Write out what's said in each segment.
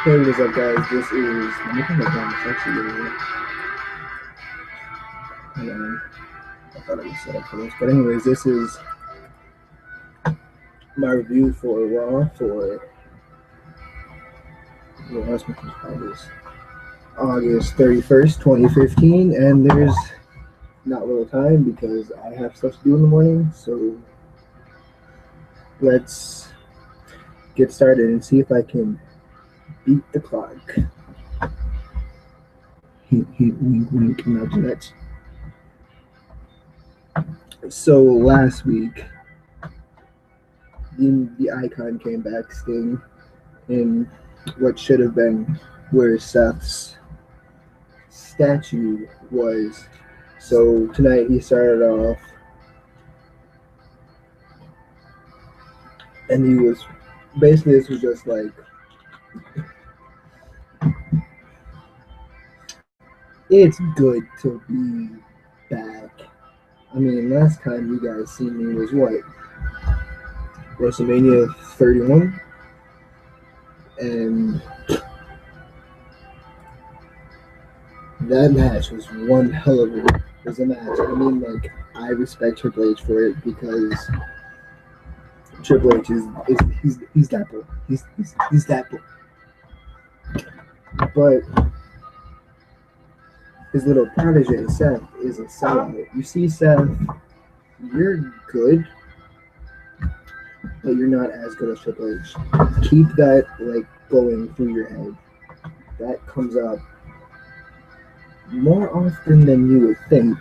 Hey, what is up, guys? This is. Let me turn that down. It's actually really. Hold on. I thought it was set up for this. But, anyways, this is my review for Raw for. Well, last month was August 31st, 2015. And there's not little time because I have stuff to do in the morning. So, let's get started and see if I can beat the clock. Hint, hint, wink, wink. Imagine that. So, last week, the icon came back, Sting, in what should have been where Seth's statue was. So tonight he started off and he was basically, this was just like, it's good to be back. I mean, last time you guys seen me was what? WrestleMania 31? And that match was one hell of a match. I mean, like, I respect Triple H for it because Triple H is he's that boy. He's that boy. But his little protege Seth is a sellout. You see, Seth, you're good, but you're not as good as Triple H. Keep that like going through your head. That comes up more often than you would think.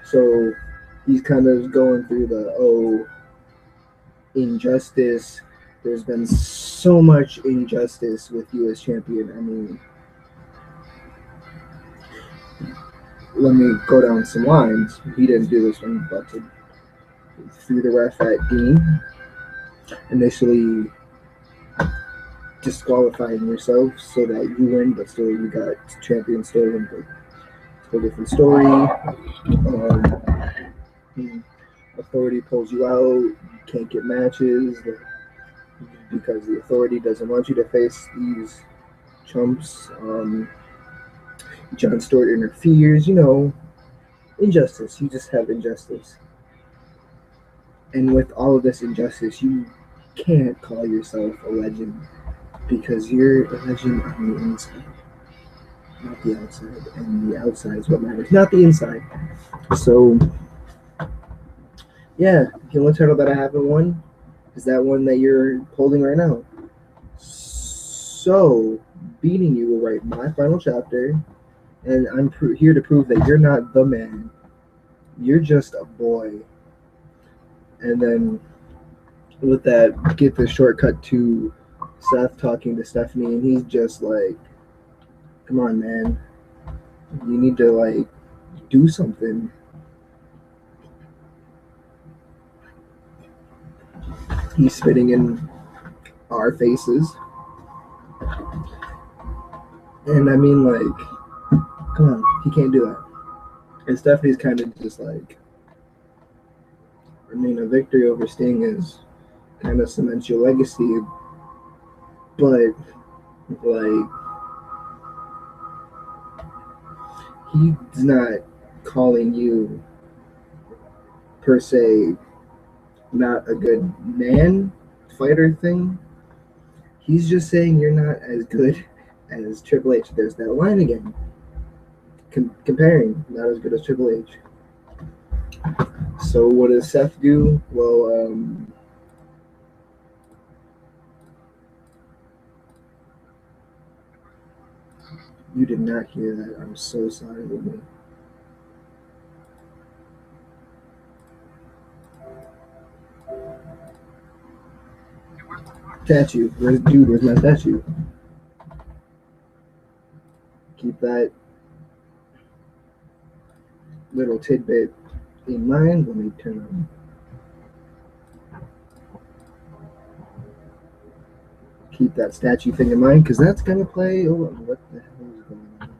So he's kind of going through the injustice. There's been so much injustice with you as champion. I mean, let me go down some lines. He didn't do this one, but threw the ref at Dean, initially disqualifying yourself so that you win, but still you got champion stolen. But it's a different story. Authority pulls you out. You can't get matches because the authority doesn't want you to face these chumps. John Stewart interferes. Injustice. You just have injustice. And with all of this injustice, you can't call yourself a legend because you're a legend on the inside, not the outside. And the outside is what matters, not the inside. So, yeah, the only title that I haven't won is that one that you're holding right now. So, beating you will write my final chapter, and I'm here to prove that you're not the man. You're just a boy. And then with that, get the shortcut to Seth talking to Stephanie, and he's just like, come on, man. You need to, like, do something. He's spitting in our faces. And I mean, like, come on, he can't do that. And Stephanie's kind of just like, I mean, a victory over Sting is kind of cements your legacy, but like, he's not calling you per se not a good man fighter thing. He's just saying you're not as good as Triple H. There's that line again. Comparing, not as good as Triple H. So what does Seth do? Well, you did not hear that. I'm so sorry with me. Statue. Where's my statue? Keep that little tidbit in mind. Let me turn on. Keep that statue thing in mind because that's going to play. Oh, what the hell is going on?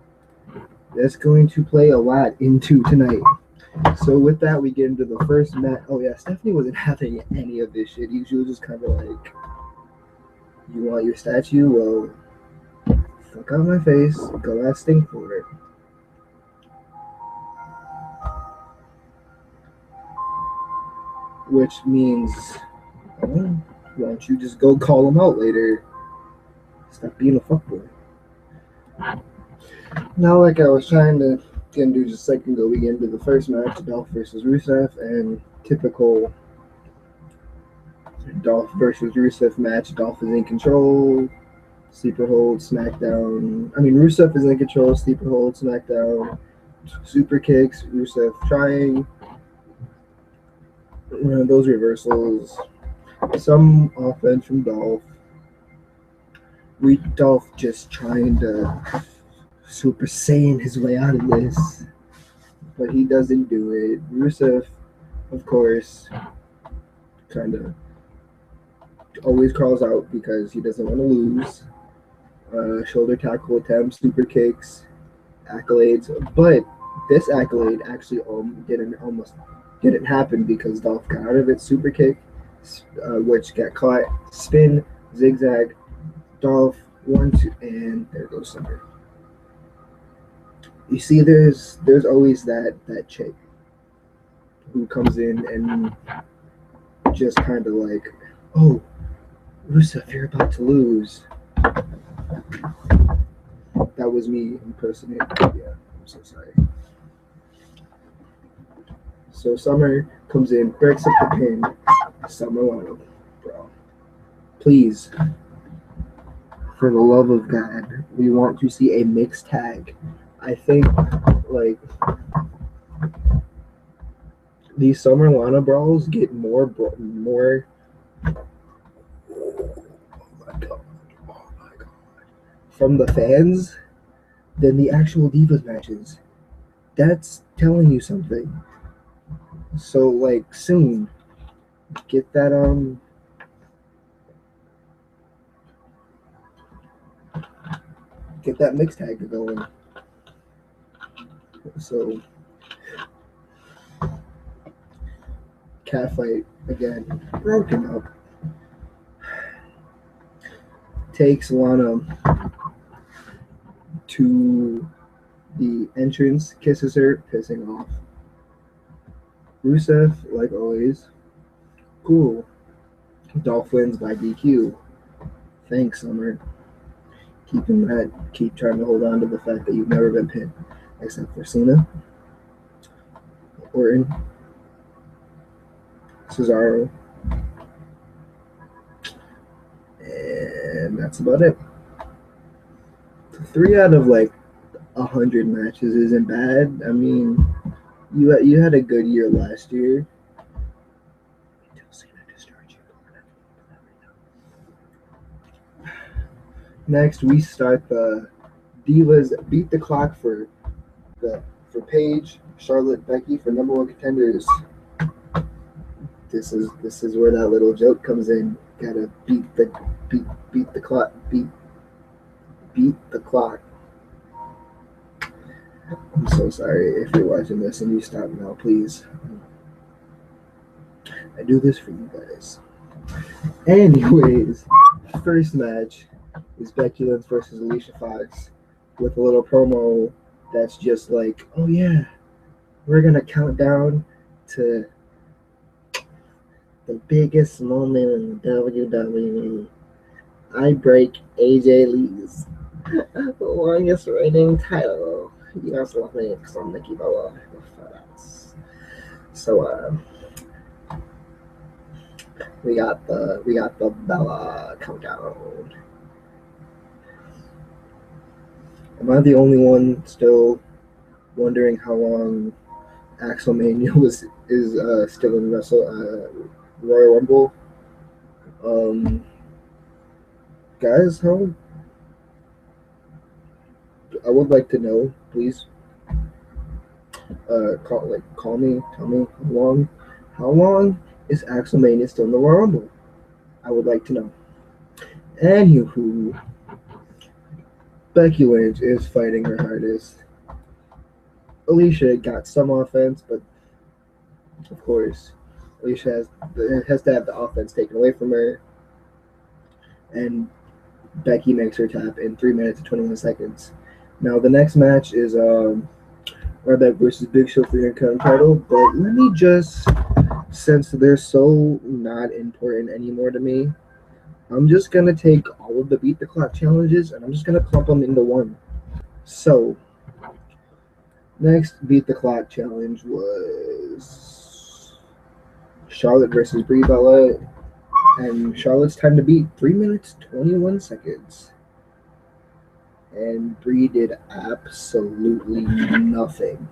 That's going to play a lot into tonight. So with that, we get into the first match. Oh yeah, Stephanie wasn't having any of this shit. She was just kind of like, You want your statue? Well, fuck out my face. Go ask Sting for it. Which means, oh, why don't you just go call him out later? Stop being a fuckboy. Now, like I was trying to get into just a second ago, we get into the first match, Dolph versus Rusev, and typical Dolph versus Rusev match. Dolph is in control, sleeper hold, SmackDown. I mean, Rusev is in control, sleeper hold, SmackDown, super kicks, Rusev trying. Those reversals, some offense from Dolph. Dolph just trying to Super Saiyan his way out of this, but he doesn't do it. Rusev, of course, kind of always crawls out because he doesn't want to lose. Shoulder tackle attempts, super kicks, accolades, but this accolade actually didn't happen because Dolph got out of it. Super kick, which got caught, spin, zigzag, Dolph 1-2, and there goes Summer. You see, there's always that chick who comes in and just kind of like, oh, Rusev, you're about to lose. That was me impersonating. Yeah, I'm so sorry. So Summer comes in, breaks up the pin. Summer Lano, bro. Please, for the love of God, we want to see a mixed tag. I think, like, these Summer Lana brawls get more. Oh my god! Oh my god! From the fans than the actual Divas matches. That's telling you something. So, like, soon, get that mixed tag going. So, catfight again, broken up. Takes Lana to the entrance, kisses her, pissing off. Rusev, like always, cool. Dolph wins by DQ. Thanks, Summer. Keep trying to hold on to the fact that you've never been pinned, except for Cena, Orton, Cesaro, and that's about it. 3 out of like 100 matches isn't bad. I mean, you had a good year last year. Next, we start the Divas Beat the Clock for Paige, Charlotte, Becky for number 1 contenders. This is where that little joke comes in. Gotta beat the clock. Beat the clock. I'm so sorry if you're watching this and you stop now, please. I do this for you guys. Anyways, first match is Becky Lynch versus Alicia Fox with a little promo that's just like, oh yeah, we're gonna count down to the biggest moment in WWE. I break AJ Lee's longest reigning title. You guys love me because I'm Nikki Bella. So we got the Bella countdown. Am I the only one still wondering how long Axelmania is still in Royal Rumble? Guys, I would like to know, please. Call me, tell me how long is Axelmania still in the Royal Rumble? I would like to know. Anywho, Becky Lynch is fighting her hardest. Alicia got some offense, but of course, Alicia has to have the offense taken away from her. And Becky makes her tap in 3 minutes and 21 seconds. Now the next match is Ryback versus Big Show for the Intercontinental title. But let me just, since they're so not important anymore to me, I'm just gonna take all of the beat the clock challenges and I'm just gonna clump them into one. So next beat the clock challenge was Charlotte versus Brie Bella, and Charlotte's time to beat 3 minutes 21 seconds. And Brie did absolutely nothing.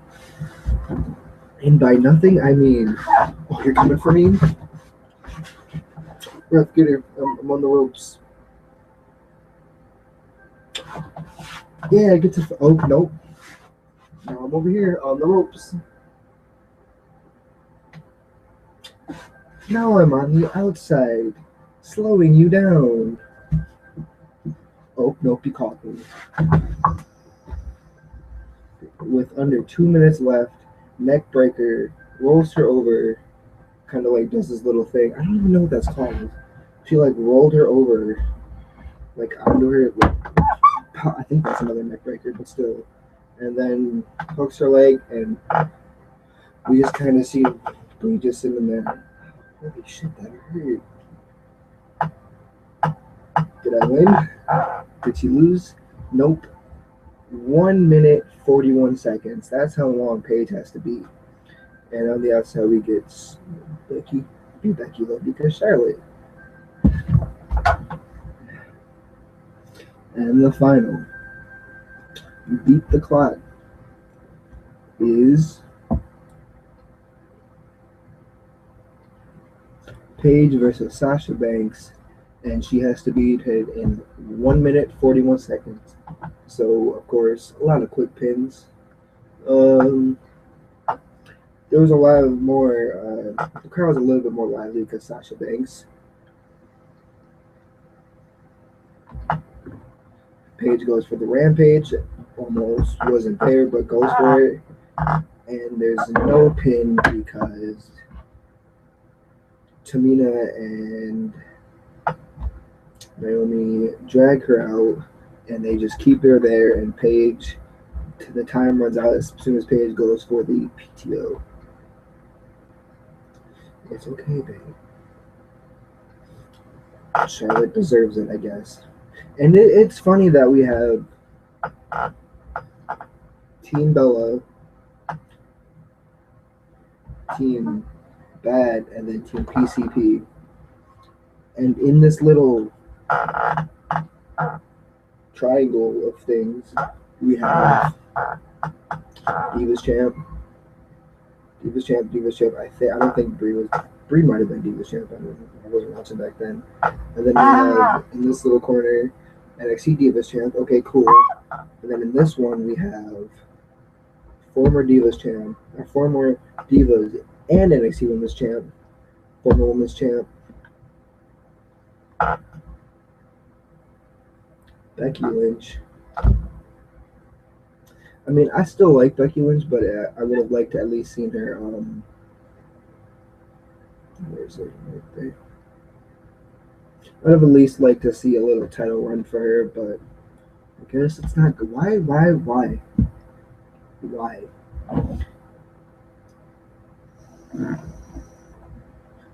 And by nothing, I mean, oh, you're coming for me? Ref, get her. I'm on the ropes. Yeah, get to. Oh, nope. Now I'm over here on the ropes. Now I'm on the outside, slowing you down. Oh, nope, you caught me. With under 2 minutes left, neck breaker, rolls her over, kind of like does this little thing. I don't even know what that's called. She like rolled her over, like onto her. Like, I think that's another neck breaker, but still. And then hooks her leg, and we just kind of see Brie just sitting there. Holy shit, that hurt. Did I win? Did she lose? Nope. 1 minute 41 seconds. That's how long Paige has to be. And on the outside, we get Becky Love because Charlotte. And the final beat the clock is Paige versus Sasha Banks, and she has to beat it in 1 minute 41 seconds. So of course, a lot of quick pins. There was a lot of more. The crowd was a little bit more lively because Sasha Banks. Paige goes for the rampage. Almost wasn't there, but goes for it. And there's no pin because Tamina and Naomi drag her out, and they just keep her there. And Paige, the time runs out as soon as Paige goes for the PTO. It's okay, babe. Charlotte deserves it, I guess. And it's funny that we have Team Bella, Team Bad, and then Team PCP. And in this little triangle of things, we have Divas Champ. I don't think Brie might have been Divas Champ. I wasn't watching back then. And then we have in this little corner NXT Divas Champ. Okay, cool. And then in this one we have former Divas Champ, former Divas and NXT Women's Champ, former Women's Champ, Becky Lynch. I mean, I still like Becky Lynch, but I would have liked to at least seen her. Where is it? Right there. I'd have at least liked to see a little title run for her, but I guess it's not good. Why?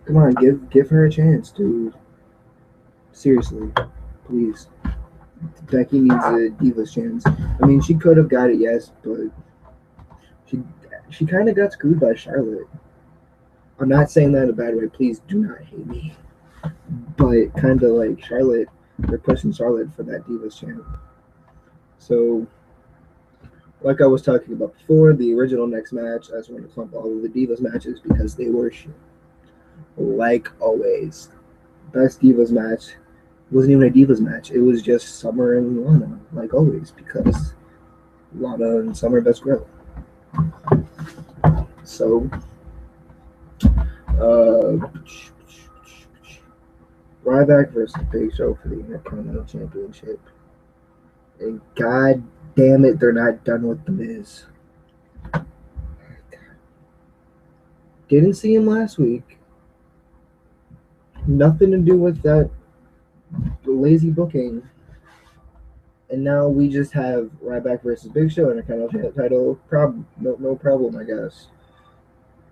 Come on, give her a chance, dude. Seriously, please. Becky needs a Divas chance. I mean, she could have got it, yes, but she kind of got screwed by Charlotte. I'm not saying that in a bad way. Please do not hate me. But kind of like Charlotte, they're pushing Charlotte for that Divas champ. So, like I was talking about before, the original next match, I just want to clump all of the Divas matches because they were shit. Like always. Best Divas match wasn't even a Divas match. It was just Summer and Lana, like always, because Lana and Summer best girl. So, Ryback versus Big Show for the Intercontinental Championship. And god damn it, they're not done with The Miz. Didn't see him last week. Nothing to do with that lazy booking. And now we just have Ryback versus Big Show in a kind of title. No problem, I guess.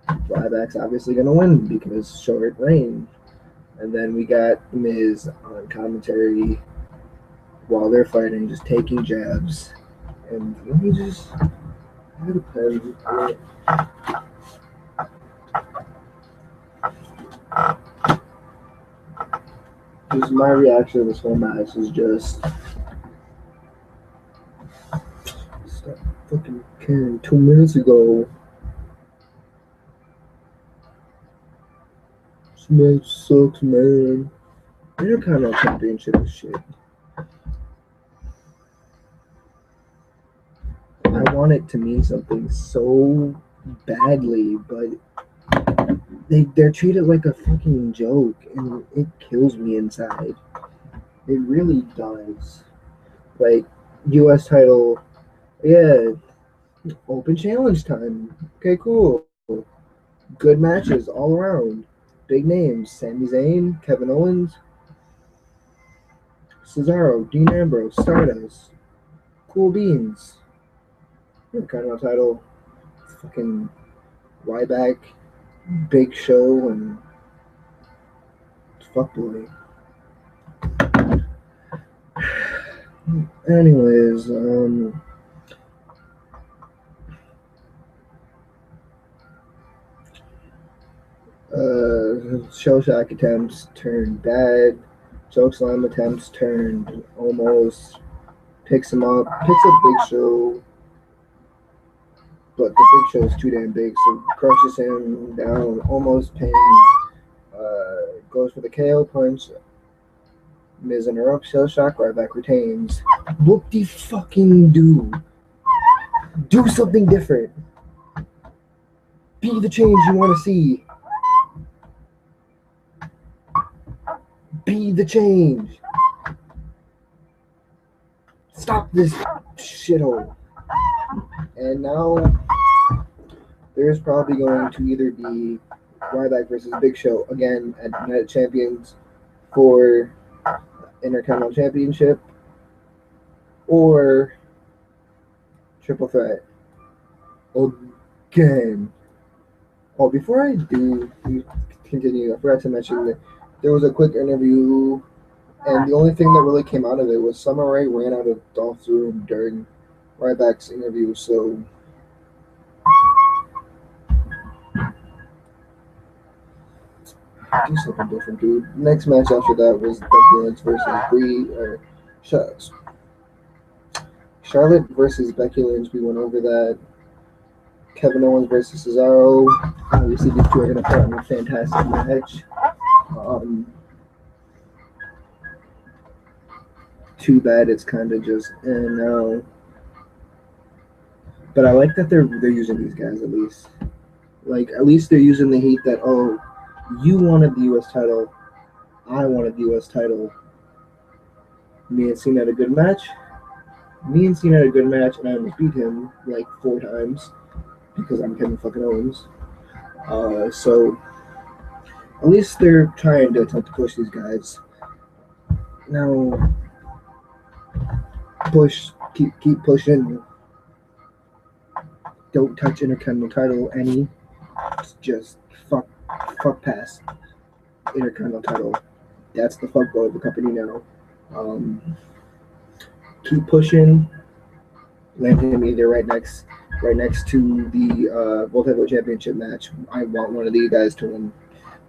Ryback's obviously gonna win because short reign. And then we got Miz on commentary while they're fighting, just taking jabs. And let me just get a pen. Just my reaction to this whole match is just stop fucking caring 2 minutes ago. This match sucks, man. Intercontinental Championship is shit. I want it to mean something so badly, but they're treated like a fucking joke, and it kills me inside. It really does. Like, U.S. title, yeah, open challenge time. Okay, cool. Good matches all around. Big names: Sami Zayn, Kevin Owens, Cesaro, Dean Ambrose, Stardust. Cool beans. Intercontinental title, fucking Ryback, Big Show, and fuckboy. Anyways, Shellshock attempts turned bad. Chokeslam attempts turned almost. Picks him up, picks up Big Show, but the Big Show is too damn big, so crushes him down, almost pins. Goes for the KO punch. Miz interrupts, Shellshock, Ryback retains. What the fucking do? Do something different. Be the change you want to see. Be the change. Stop this shithole. And now there's probably going to either be Ryback versus Big Show again at United Champions for Intercontinental Championship or Triple Threat again. Oh, before I do continue, I forgot to mention that there was a quick interview, and the only thing that really came out of it was Summer Rae ran out of Dolph's room during Ryback's interview, so do something different, dude. Next match after that was Becky Lynch versus Charlotte versus Becky Lynch. We went over that. Kevin Owens versus Cesaro. Obviously, these two are going to put on a fantastic match. Too bad it's kind of just no. But I like that they're using these guys at least. Like, at least they're using the heat that, oh, you wanted the U.S. title, I wanted the U.S. title. Me and Cena had a good match. And I almost beat him like 4 times because I'm Kevin fucking Owens. So at least they're trying to attempt to push these guys. Now, keep pushing. Don't touch Intercontinental title any. Just fuck past Intercontinental title. That's the fuckboy of the company now. Keep pushing. Land him either right next to the World Heavyweight Championship match. I want one of these guys to win.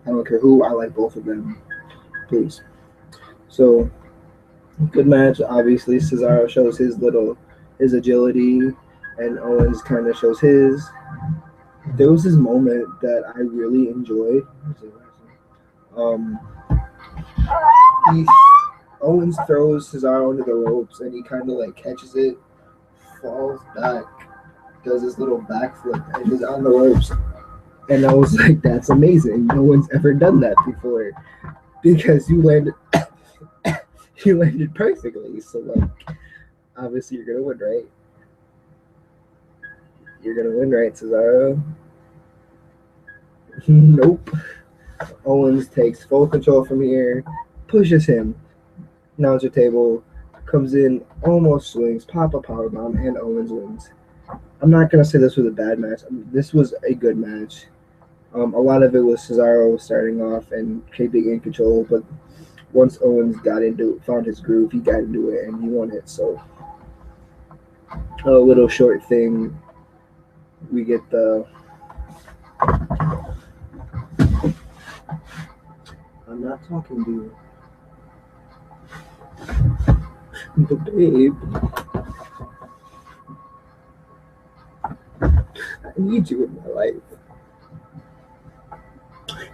I don't care who. I like both of them. Please. So, good match. Obviously, Cesaro shows his agility, and Owens kind of shows his. There was this moment that I really enjoyed. Owens throws Cesaro into the ropes, and he kind of like catches it, falls back, does this little backflip, and is on the ropes. And I was like, that's amazing. No one's ever done that before, because you landed perfectly. So like, obviously you're gonna win, right? You're gonna win, right, Cesaro? Nope. Owens takes full control from here, pushes him. Announcer table, comes in, almost swings, pop a powerbomb, and Owens wins. I'm not gonna say this was a bad match. I mean, this was a good match. A lot of it was Cesaro starting off and keeping in control, but once Owens found his groove, he got into it and he won it. So a little short thing, we get the. I'm not talking to you, but babe, I need you in my life.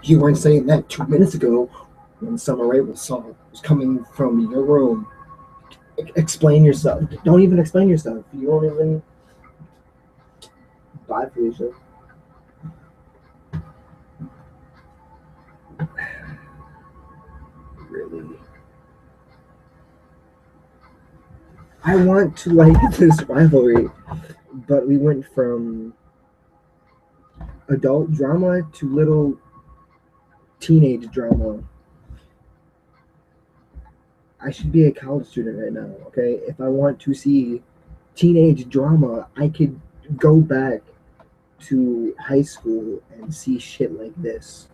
You weren't saying that 2 minutes ago when Summer Rae was coming from your room. Explain yourself. Don't even explain yourself. You don't even. Bye, Felicia. Really? I want to like this rivalry, but we went from adult drama to little teenage drama. I should be a college student right now, okay? If I want to see teenage drama, I could go back to high school and see shit like this.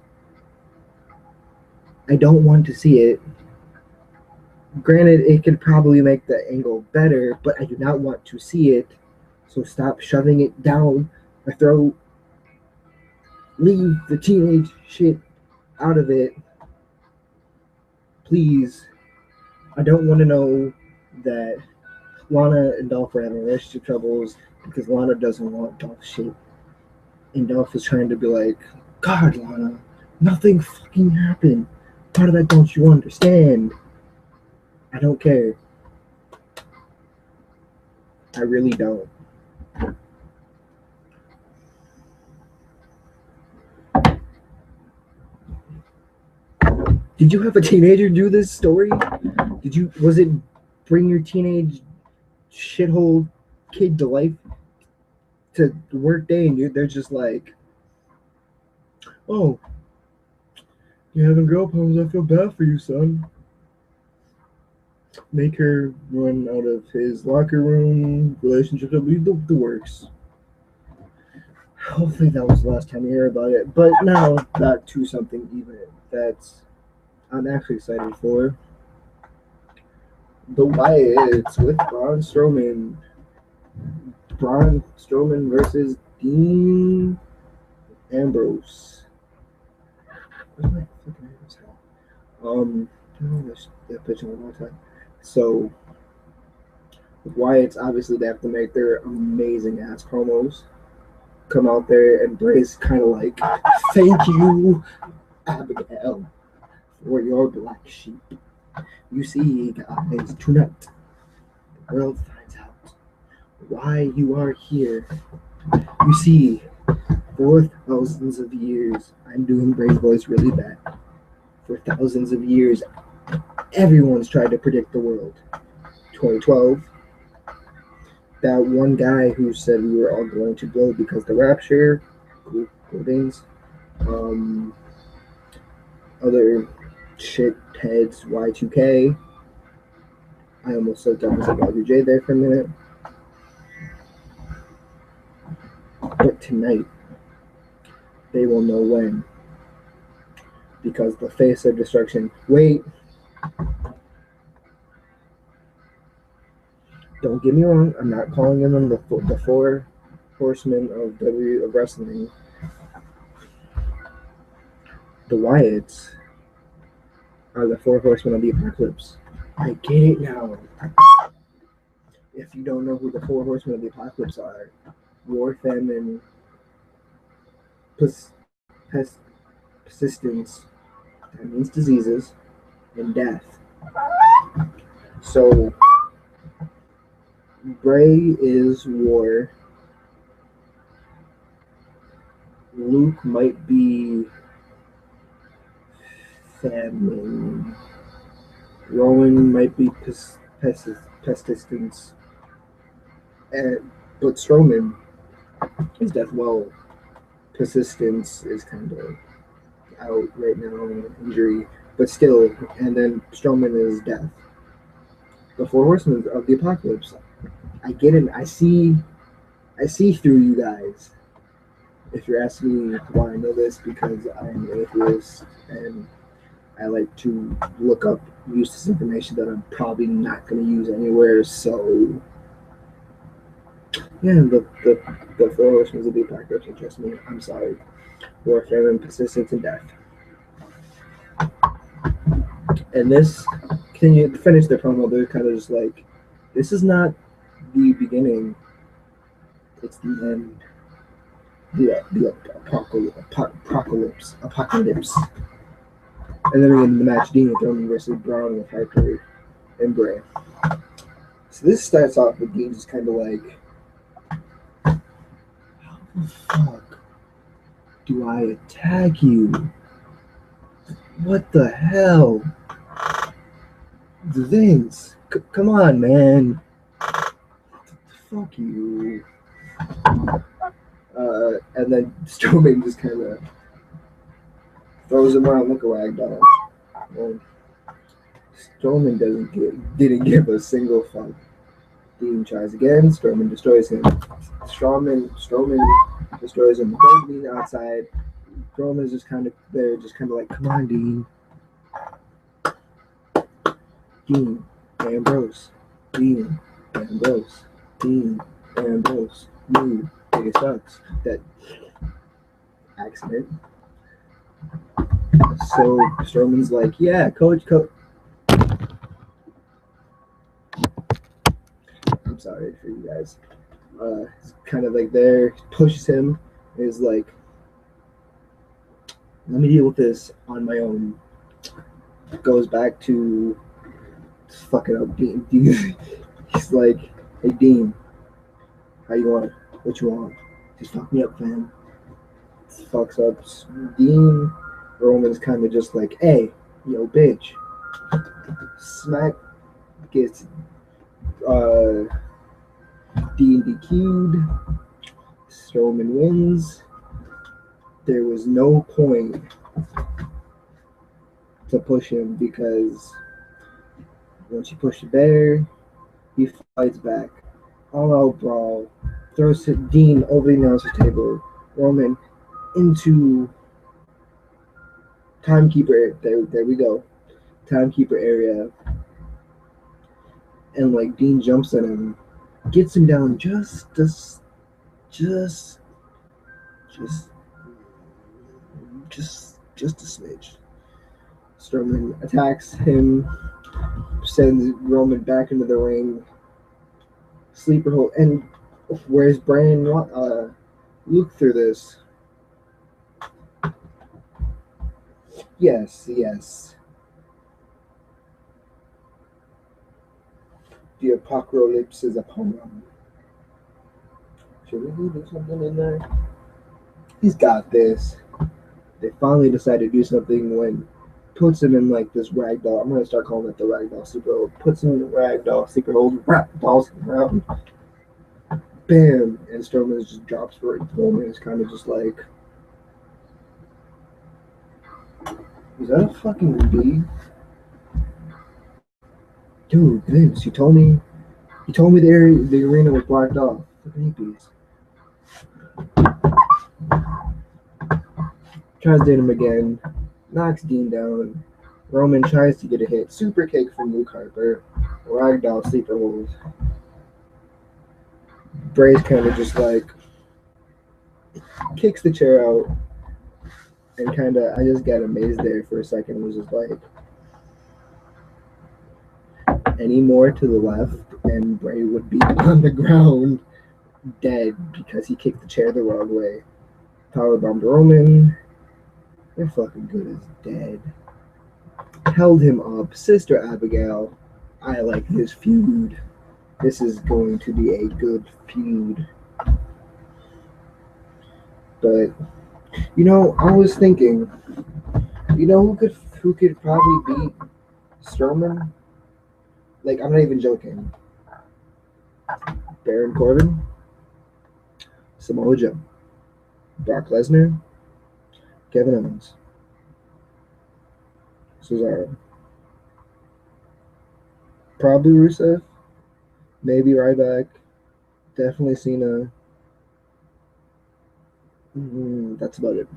I don't want to see it. Granted, it could probably make the angle better, but I do not want to see it. So stop shoving it down my throat. Leave the teenage shit out of it. Please. I don't want to know that Lana and Dolph are having relationship troubles because Lana doesn't want Dolph's shit. And Dolph is trying to be like, God, Lana, nothing fucking happened. Part of that don't you understand? I don't care. I really don't. Did you have a teenager do this story? Was it bring your teenage shithole kid to life to the work day and they're just like, oh, you're having girl problems, I feel bad for you, son. Make her run out of his locker room, relationships, the works. Hopefully that was the last time you hear about it. But now back to something even that's I'm actually excited for. The Wyatts with Braun Strowman. Braun Strowman versus Dean Ambrose. Where's my fucking Ambrose hat? That picture one more time. So, with Wyatts, obviously they have to make their amazing ass promos. Come out there and Bray's kind of like, thank you, Abigail, for your black sheep. You see, guys, tonight, the world finds out why you are here. You see, for thousands of years, I'm doing Bray's voice really bad. For thousands of years, everyone's tried to predict the world. 2012, that one guy who said we were all going to blow because the rapture, cool things, other shit heads, Y2K. I almost said WJ there for a minute. But tonight, they will know when. Because the face of destruction. Wait. Don't get me wrong. I'm not calling them the four horsemen of wrestling. The Wyatts are the four horsemen of the apocalypse. I get it now. If you don't know who the four horsemen of the apocalypse are, war, famine, persistence, that means diseases, and death. So, Bray is war. Luke might be famine. Rowan might be persistence. But Strowman is death. Well, persistence is kind of out right now, injury, but still. And then Strowman is death. The four horsemen of the apocalypse. I get it. I see through you guys. If you're asking me why I know this, because I'm an atheist and I like to look up useless information that I'm probably not going to use anywhere. So yeah, the four horsemen of the apocalypse interest me. I'm sorry. War, famine, persistence, and death. And this, can you finish the promo? They're kind of just like, this is not the beginning, it's the end. The apocalypse. And then we get the match Dean with Roman versus Braun with Harper and Bray. So this starts off with Dean just kind of like, how the fuck do I attack you? What the hell? Vince, come on, man. Fuck you. And then Strowman just kind of throws him around like a rag doll. And Strowman didn't give a single fuck. Dean tries again. Strowman destroys him. Strowman destroys him. Throws Dean outside. Strowman's just kind of there, just kind of like, come on, Dean. Dean, Ambrose. Dean, Ambrose. Dean, Ambrose. You, it sucks. That accident. So Strowman's like, yeah, coach. I'm sorry for you guys. It's kind of like there, pushes him, is like, let me deal with this on my own. Goes back to fucking up Dean. He's like, hey Dean, how you want? What you want? Just fuck me up, fam. Fucks up Dean. Roman's kind of just like, hey, yo, bitch. Smack gets Dean DQ'd. Strowman wins. There was no point to push him because once you push the bear, he fights back. All out brawl. Throws Dean over the announcer table. Roman into timekeeper. There we go. Timekeeper area. And like Dean jumps on him, gets him down just a smidge. Strowman attacks him, sends Roman back into the ring. Sleeper hold. And where's Brandon Luke through this? Yes. The apocalypse is upon him. Should we do something in there? He's got this. They finally decide to do something when puts him in like this ragdoll. I'm gonna start calling it the ragdoll sleeper hold. Puts him in the ragdoll sleeper hold. Ragdolls him around. Bam! And Strowman just drops for it. Strowman is kind of just like, is that a fucking bee? Dude, Vince, you told me the arena was blocked off. Fucking bees. Tries to hit him again. Knocks Dean down. Roman tries to get a hit. Super kick from Luke Harper. Ragdoll sleeper hold. Bray's kind of just like kicks the chair out. And kind of, I just got amazed there for a second. Was just like, any more to the left, and Bray would be on the ground, dead, because he kicked the chair the wrong way. Powerbombed Roman. They're fucking good as dead. Held him up. Sister Abigail. I like this feud. This is going to be a good feud. But I was thinking, who could probably beat Strowman? Like, I'm not even joking. Baron Corbin, Samoa Joe, Brock Lesnar, Kevin Owens, Cesaro. Probably Rusev. Maybe Ryback. Definitely Cena. That's about it.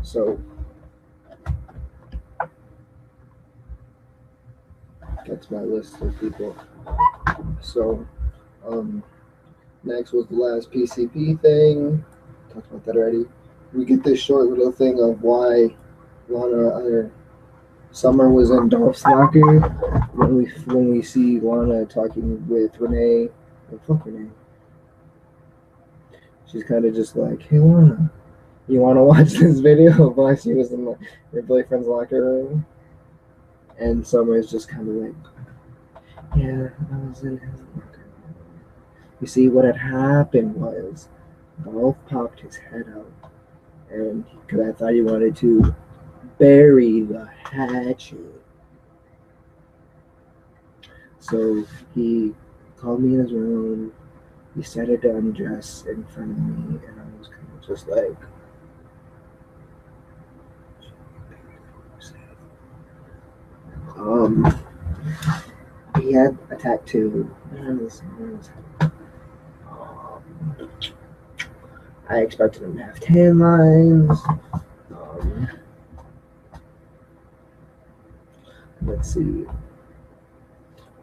So that's my list of people. So um, next was the last PCP thing. Talked about that already. We get this short little thing of why Lana or Summer was in Dolph's locker when we see Lana talking with Renee. Oh, fuck Renee. She's kind of just like, hey Lana, you want to watch this video of why she was in her boyfriend's locker room? And Summer's just kind of like, yeah, I was in his locker room. You see, what had happened was Dolph popped his head out, and because I thought he wanted to bury the hatchet. So he called me in his room. He started to undress in front of me, and I was kind of just like, he had a tattoo. I expected him to have tan lines. Let's see.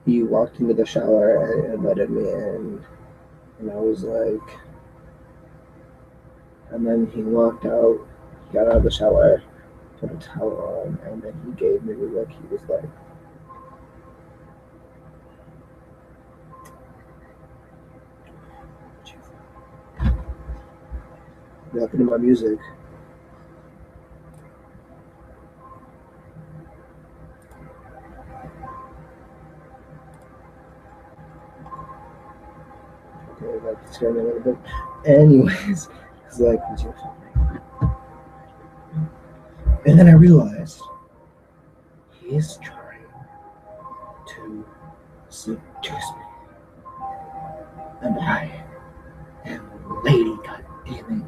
He walked into the shower and invited me in, and I was like, and then he walked out, got out of the shower, put a towel on, and then he gave me the look. He was like, "What happened to my music?" Okay, that scared me a little bit. Anyways, he's like, "What's your phone?" And then I realized he's trying to seduce me, and I am a lady. God damn it!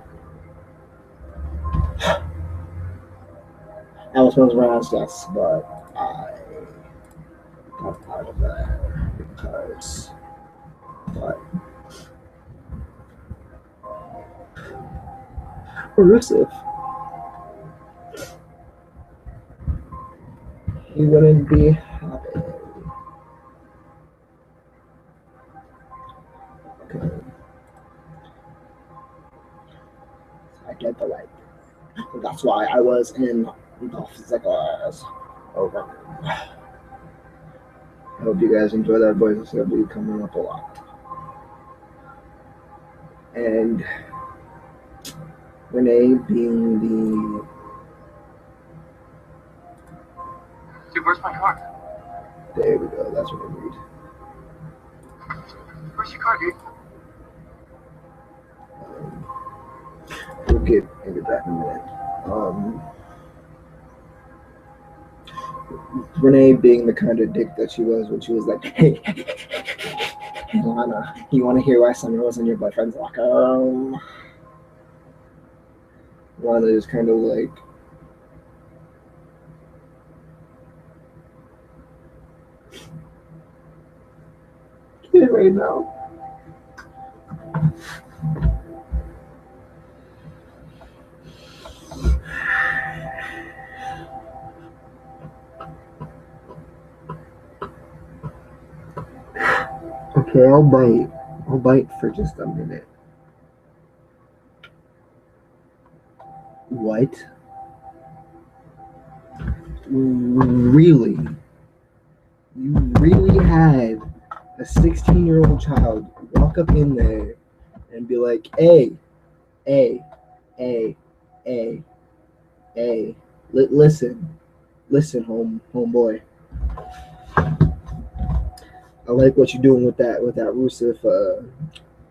I was supposed to run yes, but I got out of that because but elusive. He wouldn't be happy. Okay. I get the light. That's why I was in the Ziggler's over. I hope you guys enjoy that voice. It's going to be coming up a lot. And Renee being the. Dude, where's my car? There we go. That's what I need. Where's your car, dude? We'll get into that in a minute. Renee being the kind of dick that she was when she was like, hey, Lana, you want to hear why Summer was in your boyfriend's locker room? Lana is kind of like, get it right now. Okay, I'll bite. I'll bite for just a minute. What? Really? You really had a 16-year-old child walk up in there and be like, hey, hey, hey, hey, hey, listen, homeboy. I like what you're doing with that Rusev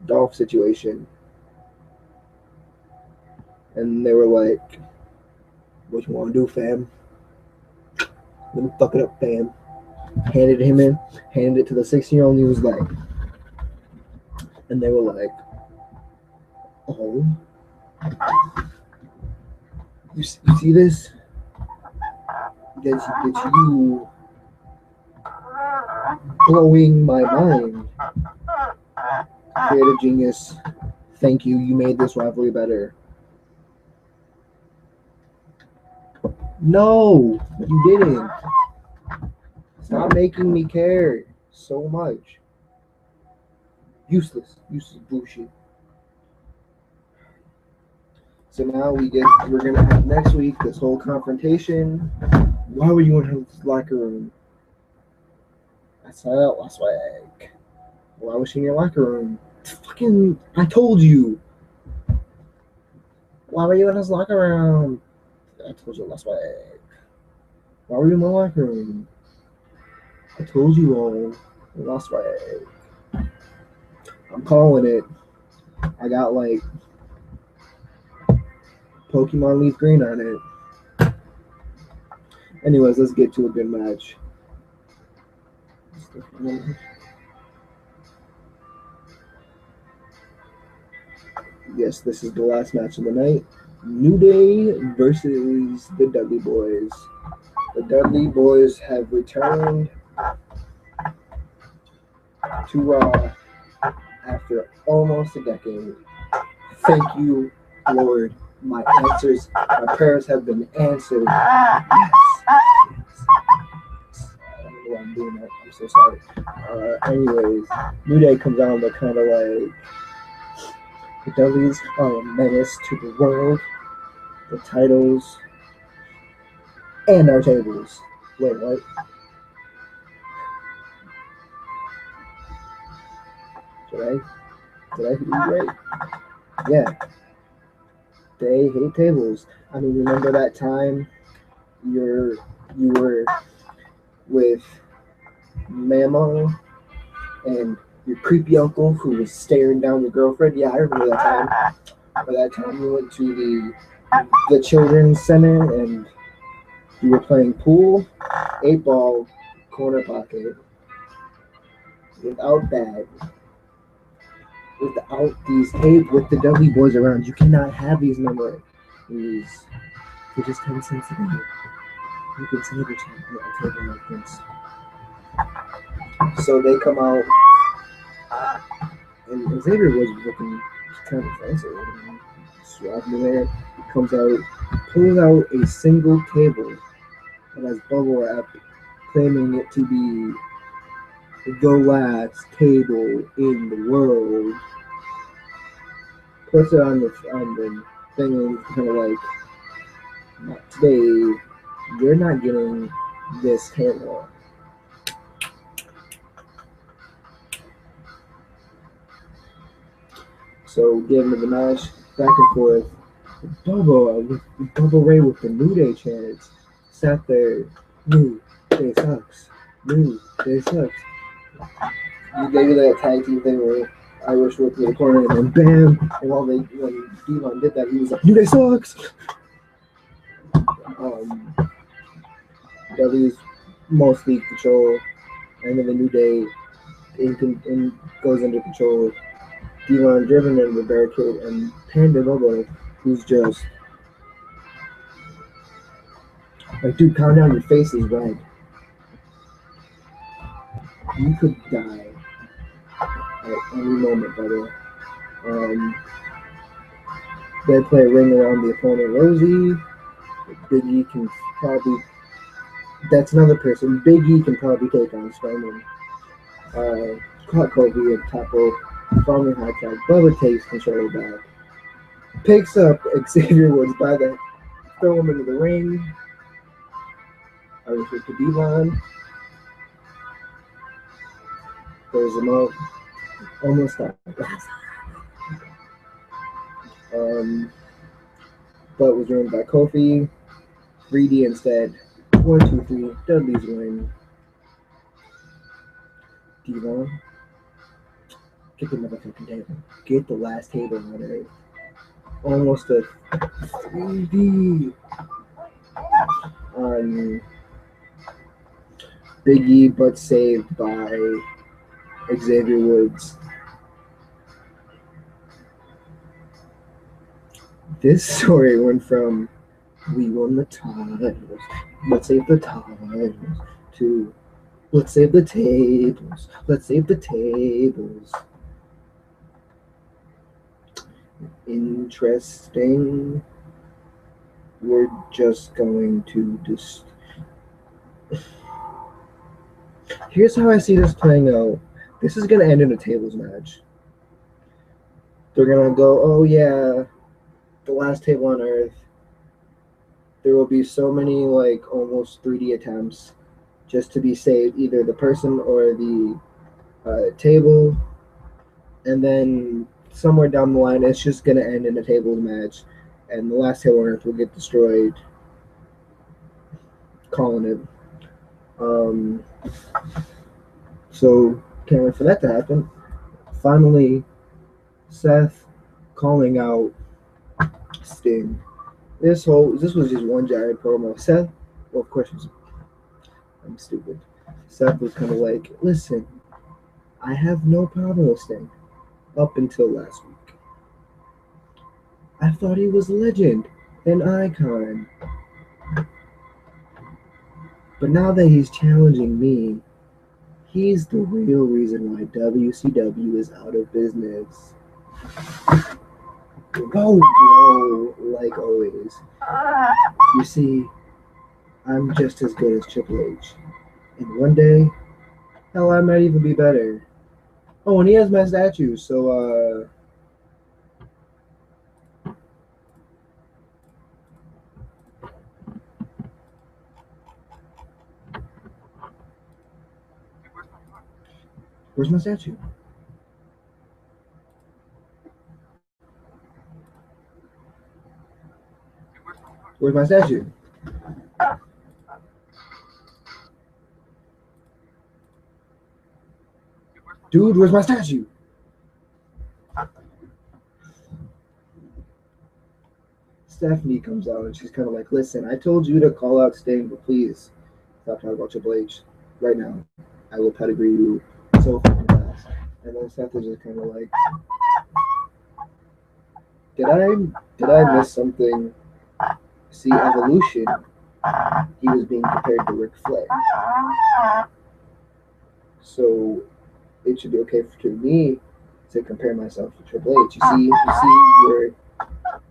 Dolph situation. And they were like, what you want to do, fam? Let me fuck it up, fam. Handed it to the 16-year-old, and he was like, and they were like, oh, you see this? Did you blowing my mind. Creative genius, thank you. You made this rivalry better. No, you didn't. Stop making me care so much. Useless bullshit. So now we're gonna have next week this whole confrontation. Why were you in her locker room? That's why. Why was she in your locker room? Fucking, I told you. Why were you in his locker room? I told you last week. Why were you in my locker room? I told you all last week. I'm calling it. I got like Pokemon Leaf Green on it. Anyways, let's get to a good match. Yes, this is the last match of the night. New Day versus the Dudley Boys. The Dudley Boys have returned to Raw after almost a decade. Thank you, Lord. My prayers have been answered. Yes. I don't know why I'm doing that. I'm so sorry. Anyways, New Day comes out and they're kind of like, the Dudleys are a menace to the world, the titles, and our tables. Wait, what? Did I hear you right? Yeah. They hate tables. I mean, remember that time you were with Mama and your creepy uncle who was staring down your girlfriend? Yeah, I remember that time. Or that time you went to the children's center and you were playing pool, 8-ball, corner pocket, without bag, without these tape, with the Dudley Boys around. You cannot have these memories. For just 10 cents a day. You can save a table like this. So they come out, and Xavier was looking kind of fancy. Swabbed in there, comes out, pulls out a single table that has bubble wrap, claiming it to be the last table in the world. Puts it on the thing and kind of like, not today. You're not getting this table. So get into the match, back and forth. Bubba Ray with the New Day chants sat there. New Day sucks. New Day sucks. They do that tag team thing where Irish whipped in the corner and then bam! And when Devon did that, he was like, New Day sucks. W's mostly control, and then the New Day goes into control. Devon driven in the barricade, and Panda Bubba, who's just like, dude, calm down, your face is red. You could die at any moment, brother. They play a ring around the opponent, Rosie. Big E can probably. That's another person. Big E can probably take on Strowman. Caught Kobe and top rope. Farming high tag. Bubba takes control back. Picks up Xavier Woods by the. Throw him into the ring. Irish to Devon. Throws him up. Almost got. But was ruined by Kofi. 3D instead. 1, 2, 3. Dudley's win. Devon. Get the motherfucking table. Get the last table on Earth. Almost a 3D. Big E, but saved by Xavier Woods. This story went from we won the titles, let's save the titles, to Let's save the tables. Let's save the tables. Interesting. We're just going to just. Here's how I see this playing out. This is gonna end in a tables match. They're gonna go, oh yeah, the last table on Earth. There will be so many like almost 3D attempts just to be saved, either the person or the table, and then somewhere down the line, it's just gonna end in a tables match, and the last table on Earth will get destroyed. Calling it. Um, so can't wait for that to happen. Finally, Seth calling out Sting. This was just one giant promo. Seth, well, of course, I'm stupid. Seth was kind of like, listen, I have no problem with Sting up until last week. I thought he was a legend, an icon. But now that he's challenging me, he's the real reason why WCW is out of business. Go, bro, like always. You see, I'm just as good as Triple H. And one day, hell, I might even be better. Oh, and he has my statue, so, where's my statue? Where's my statue? Dude, where's my statue? Stephanie comes out and she's kind of like, listen, I told you to call out Sting, but please stop talking about Triple H right now. I will pedigree you so fucking fast. And then Seth is just kind of like, did I miss something? See, Evolution, he was being compared to Ric Flair. So it should be okay for me to compare myself to Triple H. You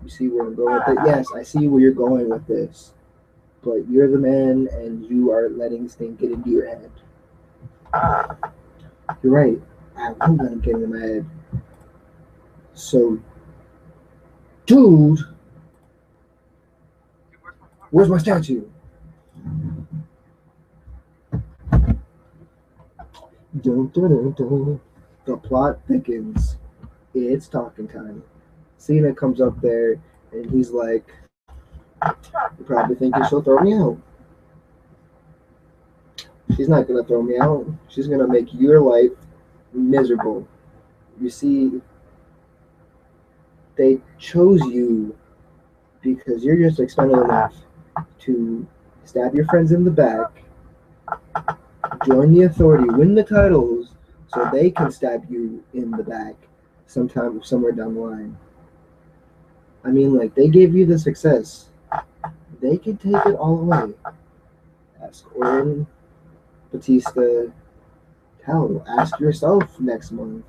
see where I'm going with it? Yes, I see where you're going with this. But you're the man and you are letting Sting get into your head. You're right. I won't let him get into my head. So, dude, where's my statue? Dun, dun, dun, dun. The plot thickens. It's talking time. Cena comes up there and he's like, "You probably thinking she'll throw me out. She's not gonna throw me out. She's gonna make your life miserable. You see, they chose you because you're just expendable enough to stab your friends in the back, join the Authority, win the titles, so they can stab you in the back sometime somewhere down the line. I mean, like, they gave you the success. They can take it all away. Ask Orton, Batista, hell, ask yourself next month.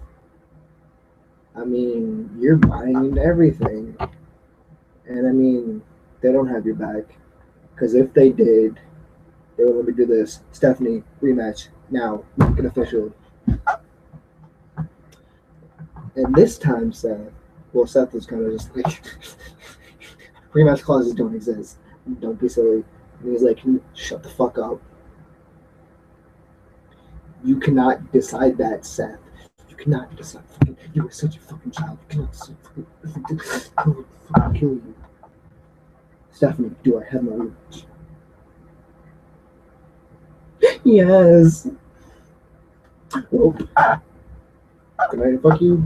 I mean, you're buying into everything. And I mean, they don't have your back. Because if they did, they would let me do this. Stephanie, rematch. Now, make it official. And this time, Seth was kind of just like, rematch clauses don't exist. Don't be silly. And he's like, shut the fuck up. You cannot decide that, Seth. You cannot decide. You are such a fucking child. You cannot decide. I will fucking kill you. Stephanie, do I have my rematch? Yes. Well, good night, fuck you.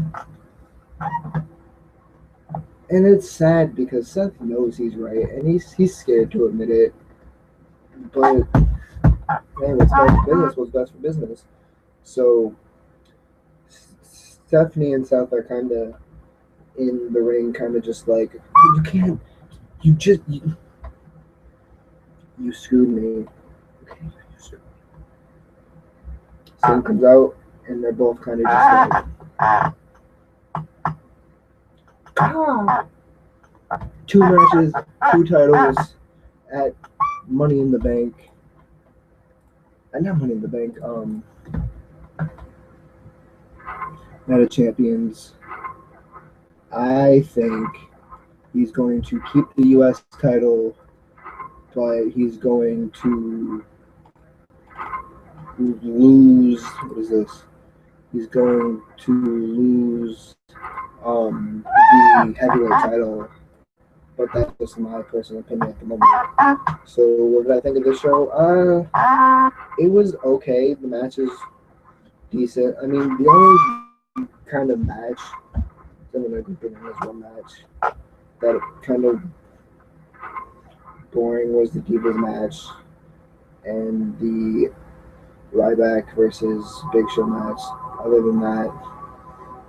And it's sad because Seth knows he's right, and he's scared to admit it. But man, what's best for business was best for business. So Stephanie and Seth are kind of in the ring, kind of just like, you can't, you screwed me. Okay, you screwed me. Singh comes out, and they're both kind of just like, ah. 2 matches, 2 titles at Money in the Bank. Not Money in the Bank. Night of Champions. I think he's going to keep the U.S. title, but he's going to lose. What is this? He's going to lose the heavyweight title, but that's just my personal opinion at the moment. So, what did I think of the show? It was okay. The match is decent. I mean, the only kind of match, I'm gonna group it in as one match, that kind of boring was the Divas match and the Ryback versus Big Show match. Other than that,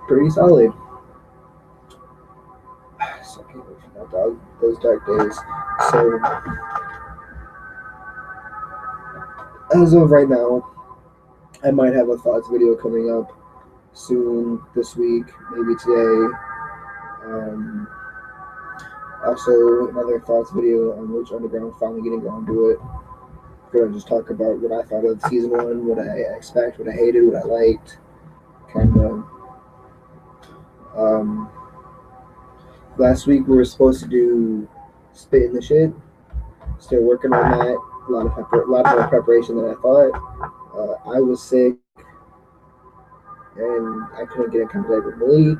pretty solid. So I can't wait for that dog, those dark days. So as of right now, I might have a thoughts video coming up soon this week, maybe today. Also, another thoughts video on Lucha Underground finally getting on to it. I'm gonna just talk about what I thought of season 1, what I expect, what I hated, what I liked. Kind of. Last week we were supposed to do Spit in the Shit. Still working on that. A lot more preparation than I thought. I was sick, and I couldn't get in contact with Malik.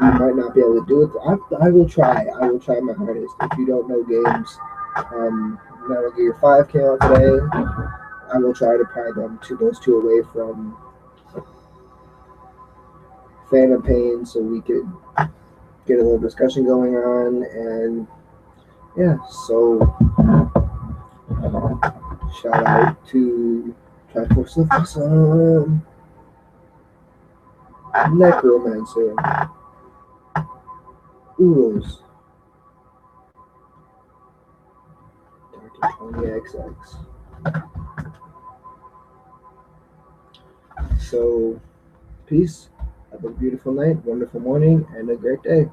We might not be able to do it. I will try. I will try my hardest. If you don't know games, now I'll get your 5K out today. I will try to pry those two away from Phantom Pain so we could get a little discussion going on. And yeah, so shout out to Triforce of Awesome, Necromancer, Oodles, Dr. Tony XX. So, peace. Have a beautiful night, wonderful morning, and a great day.